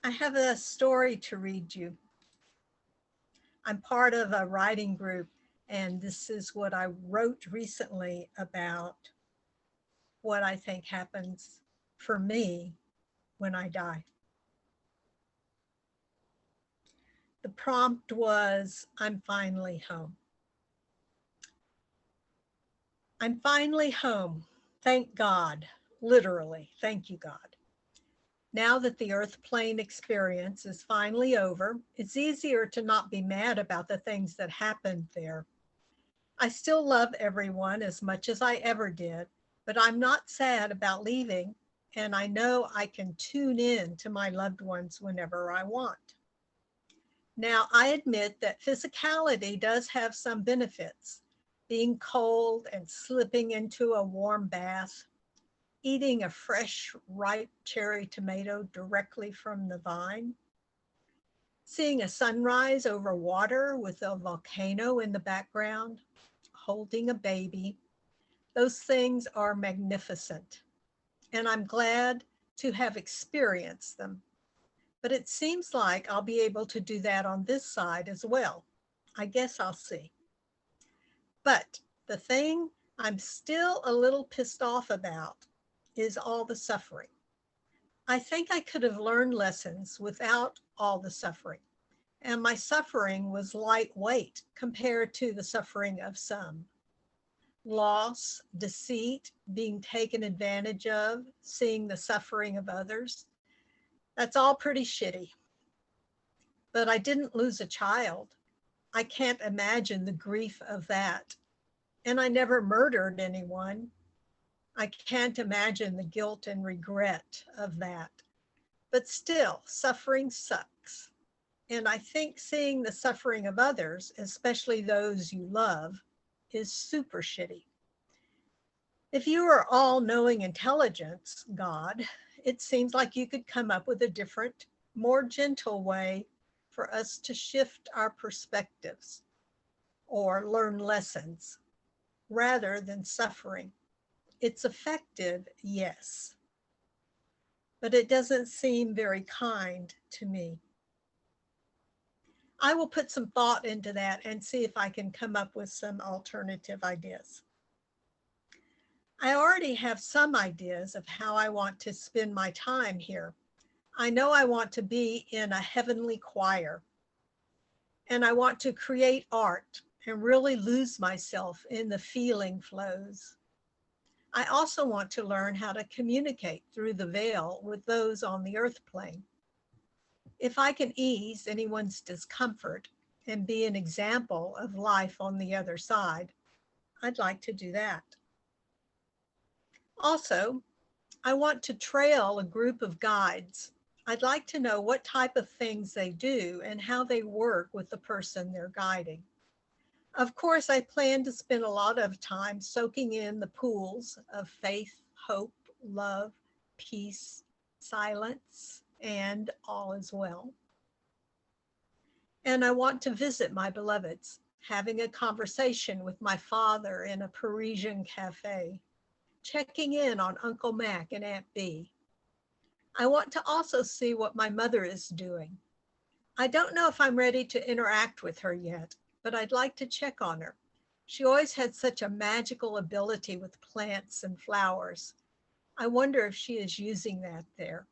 I have a story to read you. I'm part of a writing group, and this is what I wrote recently about what I think happens for me when I die. The prompt was, I'm finally home. I'm finally home. Thank God. Literally, thank you, God. Now that the earth plane experience is finally over, it's easier to not be mad about the things that happened there. I still love everyone as much as I ever did, but I'm not sad about leaving, and I know I can tune in to my loved ones whenever I want. Now, I admit that physicality does have some benefits. Being cold and slipping into a warm bath, eating a fresh, ripe cherry tomato directly from the vine, seeing a sunrise over water with a volcano in the background, holding a baby. Those things are magnificent, and I'm glad to have experienced them. But it seems like I'll be able to do that on this side as well. I guess I'll see. But the thing I'm still a little pissed off about is all the suffering. I think I could have learned lessons without all the suffering, and my suffering was lightweight compared to the suffering of some. Loss, deceit, being taken advantage of, seeing the suffering of others. That's all pretty shitty. But I didn't lose a child. I can't imagine the grief of that. And I never murdered anyone. I can't imagine the guilt and regret of that. But still, suffering sucks. And I think seeing the suffering of others, especially those you love, is super shitty. If you are all knowing intelligence, God, it seems like you could come up with a different, more gentle way for us to shift our perspectives or learn lessons rather than suffering. It's effective, yes, but it doesn't seem very kind to me. I will put some thought into that and see if I can come up with some alternative ideas. I already have some ideas of how I want to spend my time here. I know I want to be in a heavenly choir, and I want to create art and really lose myself in the feeling flows. I also want to learn how to communicate through the veil with those on the earth plane. If I can ease anyone's discomfort and be an example of life on the other side, I'd like to do that. Also, I want to trail a group of guides. I'd like to know what type of things they do and how they work with the person they're guiding. Of course, I plan to spend a lot of time soaking in the pools of faith, hope, love, peace, silence, and all is well. And I want to visit my beloveds, having a conversation with my father in a Parisian cafe, checking in on Uncle Mac and Aunt Bee. I want to also see what my mother is doing. I don't know if I'm ready to interact with her yet, but I'd like to check on her. She always had such a magical ability with plants and flowers. I wonder if she is using that there.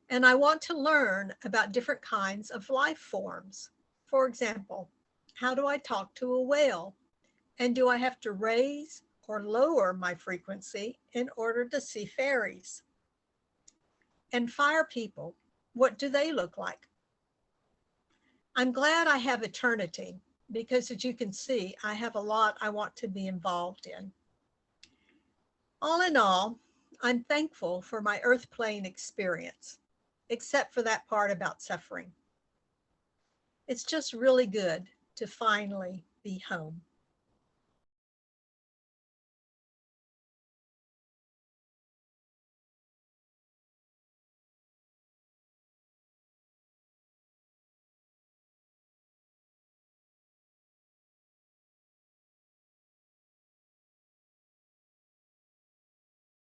And I want to learn about different kinds of life forms. For example, how do I talk to a whale? And do I have to raise or lower my frequency in order to see fairies? And fire people, what do they look like? I'm glad I have eternity because, as you can see, I have a lot I want to be involved in. All in all, I'm thankful for my earth plane experience, except for that part about suffering. It's just really good to finally be home.